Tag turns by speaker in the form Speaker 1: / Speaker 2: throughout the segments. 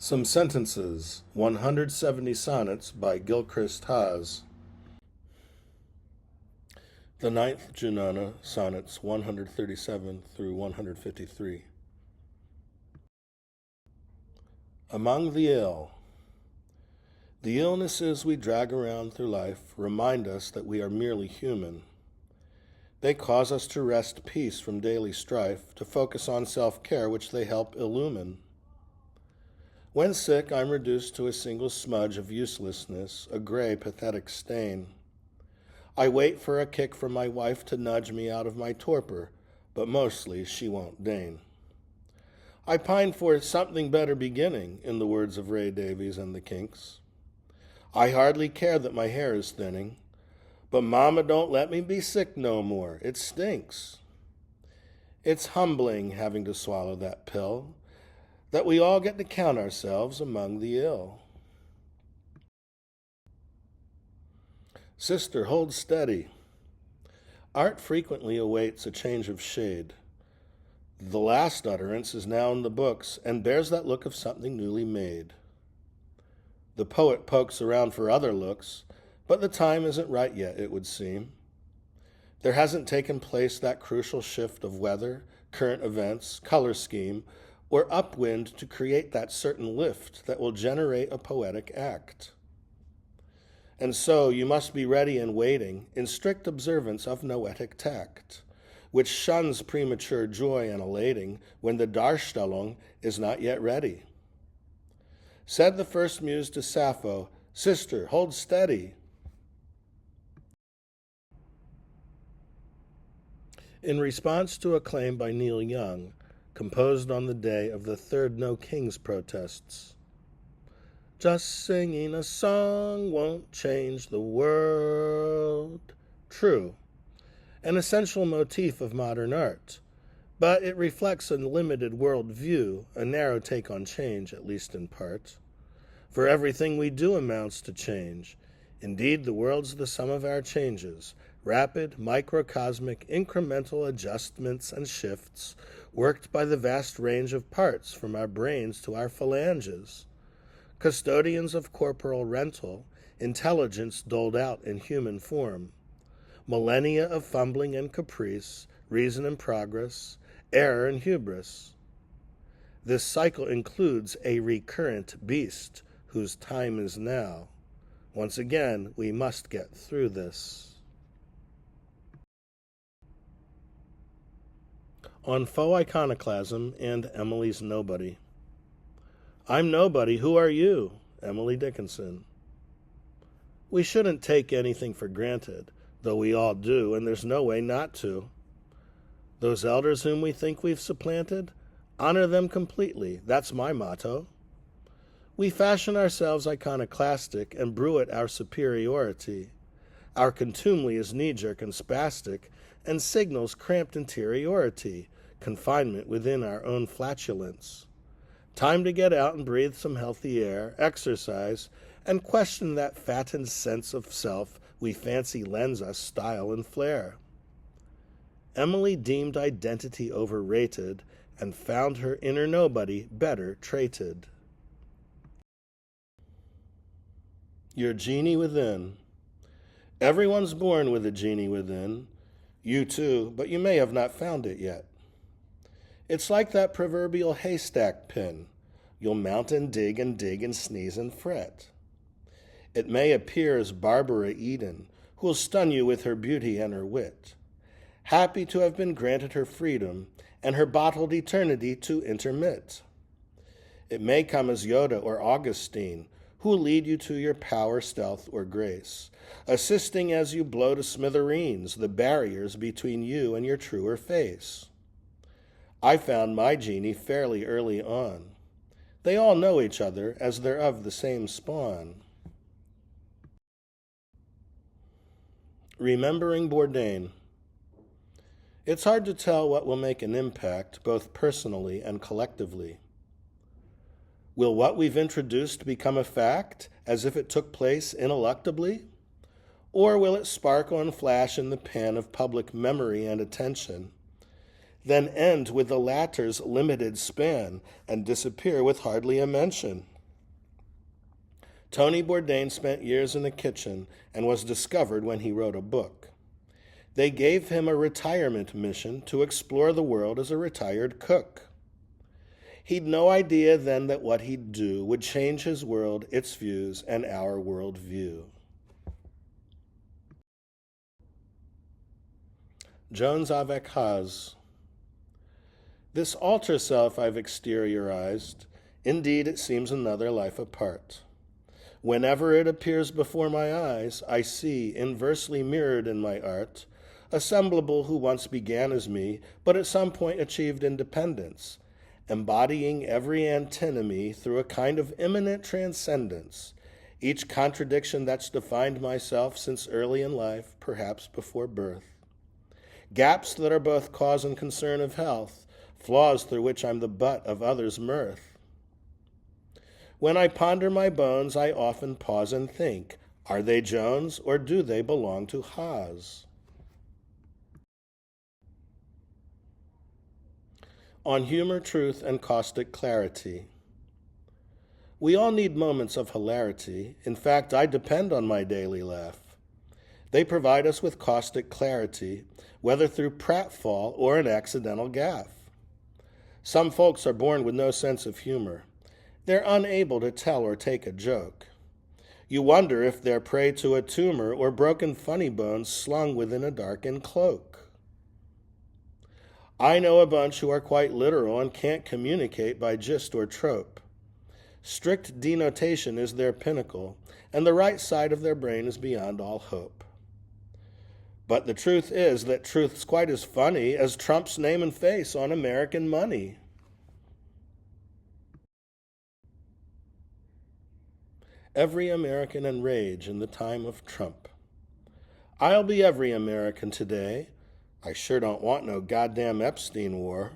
Speaker 1: Some Sentences, 170 Sonnets by Gilchrist Haas. The ninth Junana, Sonnets 137 through 153. Among the ill. The illnesses we drag around through life remind us that we are merely human. They cause us to wrest peace from daily strife, to focus on self-care which they help illumine. When sick, I'm reduced to a single smudge of uselessness, a gray, pathetic stain. I wait for a kick from my wife to nudge me out of my torpor, but mostly she won't deign. I pine for something better beginning, in the words of Ray Davies and the Kinks. I hardly care that my hair is thinning, but Mama don't let me be sick no more. It stinks. It's humbling having to swallow that pill, that we all get to count ourselves among the ill. Sister, hold steady. Art frequently awaits a change of shade. The last utterance is now in the books and bears that look of something newly made. The poet pokes around for other looks, but the time isn't right yet, it would seem. There hasn't taken place that crucial shift of weather, current events, color scheme, or upwind to create that certain lift that will generate a poetic act. And so you must be ready and waiting in strict observance of noetic tact, which shuns premature joy and elating when the Darstellung is not yet ready. Said the first muse to Sappho, "Sister, hold steady." In response to a claim by Neil Young, composed on the day of the third No Kings protests. Just singing a song won't change the world. True, an essential motif of modern art, but it reflects a limited world view, a narrow take on change, at least in part. For everything we do amounts to change. Indeed, the world's the sum of our changes, rapid, microcosmic, incremental adjustments and shifts, worked by the vast range of parts from our brains to our phalanges. Custodians of corporal rental, intelligence doled out in human form. Millennia of fumbling and caprice, reason and progress, error and hubris. This cycle includes a recurrent beast whose time is now. Once again, we must get through this. On Faux Iconoclasm and Emily's Nobody. I'm nobody, who are you? Emily Dickinson. We shouldn't take anything for granted, though we all do, and there's no way not to. Those elders whom we think we've supplanted, honor them completely, that's my motto. We fashion ourselves iconoclastic and brew it our superiority. Our contumely is knee-jerk and spastic, and signals cramped interiority, confinement within our own flatulence. Time to get out and breathe some healthy air, exercise, and question that fattened sense of self we fancy lends us style and flair. Emily deemed identity overrated and found her inner nobody better traded. Your genie within. Everyone's born with a genie within. You too, but you may have not found it yet. It's like that proverbial haystack pin. You'll mount and dig and sneeze and fret. It may appear as Barbara Eden, who'll stun you with her beauty and her wit, happy to have been granted her freedom and her bottled eternity to intermit. It may come as Yoda or Augustine, who'll lead you to your power, stealth, or grace, assisting as you blow to smithereens the barriers between you and your truer face. I found my genie fairly early on. They all know each other as they're of the same spawn. Remembering Bourdain. It's hard to tell what will make an impact, both personally and collectively. Will what we've introduced become a fact, as if it took place ineluctably? Or will it sparkle and flash in the pan of public memory and attention, then end with the latter's limited span and disappear with hardly a mention? Tony Bourdain spent years in the kitchen and was discovered when he wrote a book. They gave him a retirement mission to explore the world as a retired cook. He'd no idea then that what he'd do would change his world, its views, and our world view. Jones avec Haz. This alter self I've exteriorized, indeed it seems another life apart. Whenever it appears before my eyes, I see, inversely mirrored in my art, a semblable who once began as me, but at some point achieved independence, embodying every antinomy through a kind of immanent transcendence, each contradiction that's defined myself since early in life, perhaps before birth. Gaps that are both cause and concern of health, flaws through which I'm the butt of others' mirth. When I ponder my bones, I often pause and think, are they Jones or do they belong to Haz? On humor, truth, and caustic clarity. We all need moments of hilarity. In fact, I depend on my daily laugh. They provide us with caustic clarity, whether through pratfall or an accidental gaffe. Some folks are born with no sense of humor. They're unable to tell or take a joke. You wonder if they're prey to a tumor or broken funny bones slung within a darkened cloak. I know a bunch who are quite literal and can't communicate by gist or trope. Strict denotation is their pinnacle, and the right side of their brain is beyond all hope. But the truth is that truth's quite as funny as Trump's name and face on American money. Every American in rage in the time of Trump. I'll be every American today. I sure don't want no goddamn Epstein war.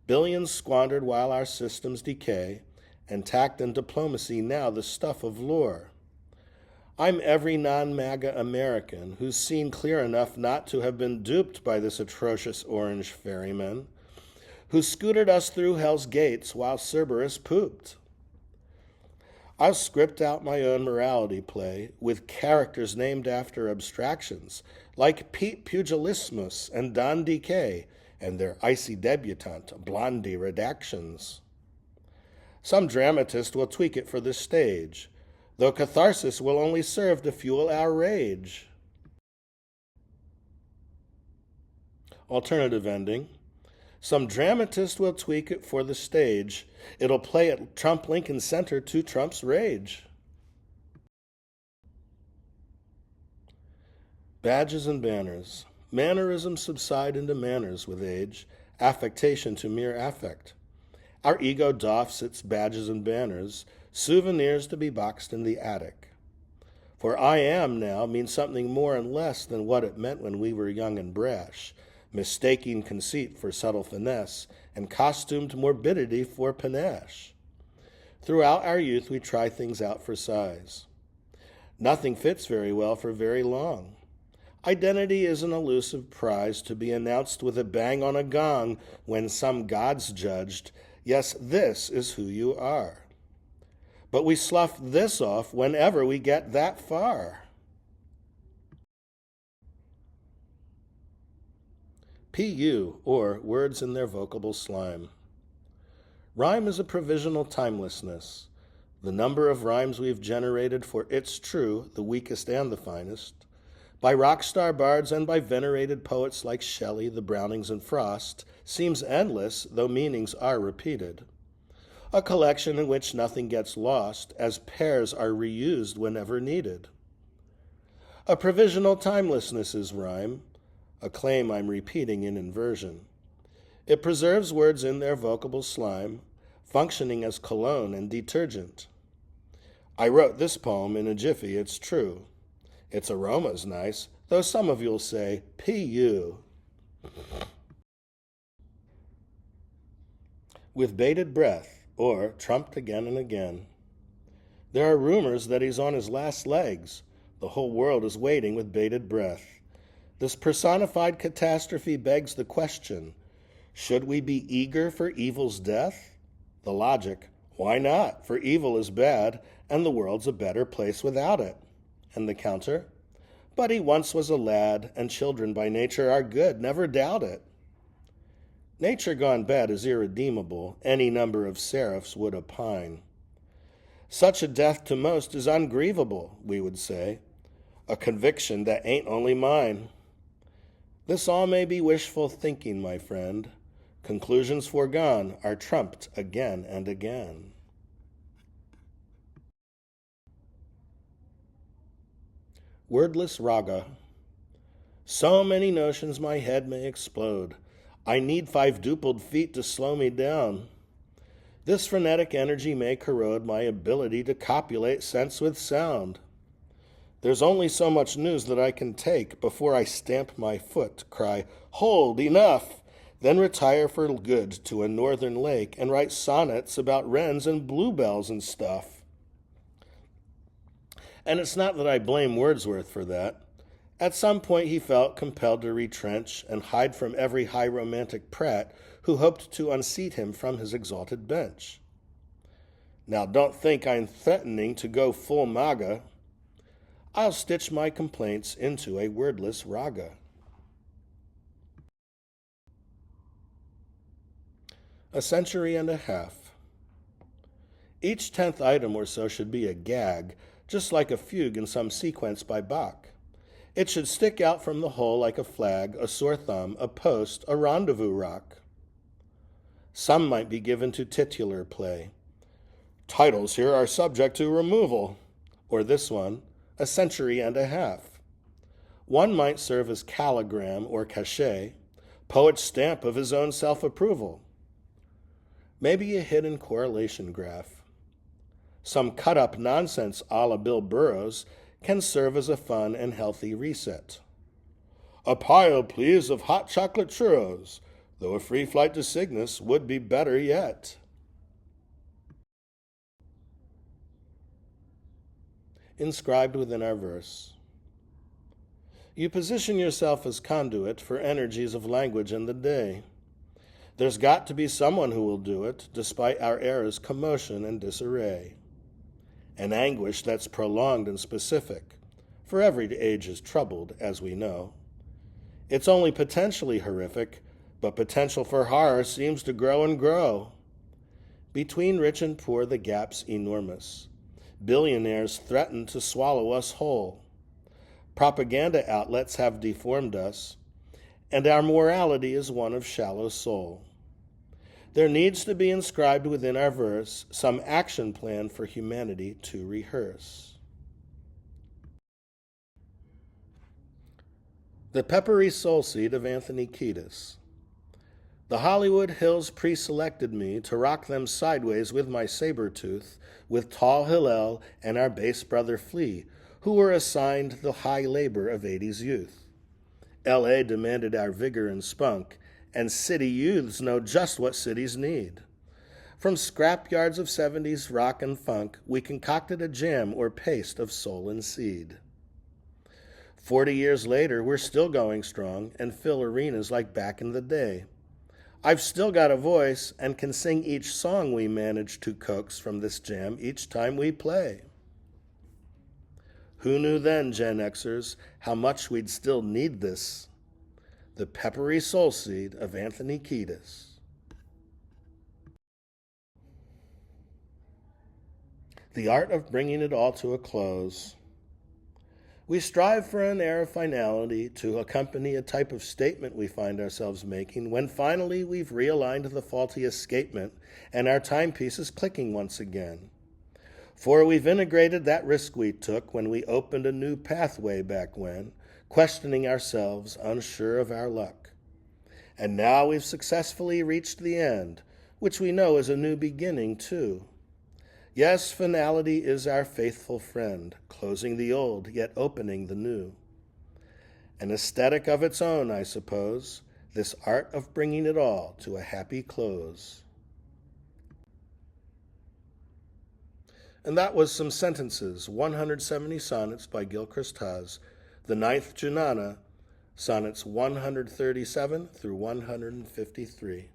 Speaker 1: Billions squandered while our systems decay, and tact and diplomacy now the stuff of lore. I'm every non-MAGA American who's seen clear enough not to have been duped by this atrocious orange ferryman, who scooted us through hell's gates while Cerberus pooped. I'll script out my own morality play with characters named after abstractions, like Pete Pugilismus and Don DK and their icy debutante, Blondie redactions. Some dramatist will tweak it for the stage, though catharsis will only serve to fuel our rage. Alternative ending. Some dramatist will tweak it for the stage. It'll play at Trump Lincoln Center to Trump's rage. Badges and banners. Mannerisms subside into manners with age, affectation to mere affect. Our ego doffs its badges and banners, souvenirs to be boxed in the attic. For I am now means something more and less than what it meant when we were young and brash, mistaking conceit for subtle finesse, and costumed morbidity for panache. Throughout our youth, we try things out for size. Nothing fits very well for very long. Identity is an elusive prize to be announced with a bang on a gong when some gods judged, yes, this is who you are. But we slough this off whenever we get that far. PU, or words in their vocable slime. Rhyme is a provisional timelessness. The number of rhymes we've generated for It's True, the weakest and the finest, by rock star bards and by venerated poets like Shelley, the Brownings, and Frost, seems endless, though meanings are repeated. A collection in which nothing gets lost, as pairs are reused whenever needed. A provisional timelessness is rhyme, a claim I'm repeating in inversion. It preserves words in their vocable slime, functioning as cologne and detergent. I wrote this poem in a jiffy, it's true. Its aroma's nice, though some of you'll say, P.U. With bated breath, or trumped again and again. There are rumors that he's on his last legs. The whole world is waiting with bated breath. This personified catastrophe begs the question, should we be eager for evil's death? The logic, why not? For evil is bad, and the world's a better place without it. And the counter, but he once was a lad, and children by nature are good, never doubt it. Nature gone bad is irredeemable, any number of seraphs would opine. Such a death to most is ungrievable, we would say, a conviction that ain't only mine. This all may be wishful thinking, my friend. Conclusions foregone are trumped again and again. Wordless Raga. So many notions my head may explode. I need 5 dupled feet to slow me down. This frenetic energy may corrode my ability to copulate sense with sound. There's only so much news that I can take before I stamp my foot, cry, "Hold, enough!" then retire for good to a northern lake and write sonnets about wrens and bluebells and stuff. And it's not that I blame Wordsworth for that. At some point he felt compelled to retrench and hide from every high romantic prat who hoped to unseat him from his exalted bench. Now don't think I'm threatening to go full MAGA. I'll stitch my complaints into a wordless raga. A century and a half. Each 10th item or so should be a gag, just like a fugue in some sequence by Bach. It should stick out from the whole like a flag, a sore thumb, a post, a rendezvous rock. Some might be given to titular play. Titles here are subject to removal. Or this one, a century and a half. One might serve as calligram or cachet, poet's stamp of his own self-approval. Maybe a hidden correlation graph. Some cut-up nonsense a la Bill Burroughs can serve as a fun and healthy reset. A pile, please, of hot chocolate churros, though a free flight to Cygnus would be better yet. Inscribed within our verse. You position yourself as conduit for energies of language in the day. There's got to be someone who will do it, despite our era's commotion and disarray. An anguish that's prolonged and specific, for every age is troubled, as we know. It's only potentially horrific, but potential for horror seems to grow and grow. Between rich and poor, the gap's enormous. Billionaires threaten to swallow us whole. Propaganda outlets have deformed us, and our morality is one of shallow soul. There needs to be inscribed within our verse some action plan for humanity to rehearse. The Peppery Soul Seed of Anthony Kiedis. The Hollywood Hills pre-selected me to rock them sideways with my saber tooth, with tall Hillel and our bass brother Flea, who were assigned the high labor of 80s youth. L.A. demanded our vigor and spunk, and city youths know just what cities need. From scrapyards of 70s rock and funk, we concocted a jam or paste of soul and seed. 40 years later, we're still going strong and fill arenas like back in the day. I've still got a voice and can sing each song we manage to coax from this jam each time we play. Who knew then, Gen Xers, how much we'd still need this? The Peppery Soul Seed of Anthony Kiedis. The art of bringing it all to a close. We strive for an air of finality to accompany a type of statement we find ourselves making when finally we've realigned the faulty escapement and our timepiece is clicking once again. For we've integrated that risk we took when we opened a new pathway back when, questioning ourselves, unsure of our luck. And now we've successfully reached the end, which we know is a new beginning too. Yes, finality is our faithful friend, closing the old, yet opening the new. An aesthetic of its own, I suppose, this art of bringing it all to a happy close. And that was some sentences, 170 sonnets by Gilchrist Haas, the 9th Junana, sonnets 137 through 153.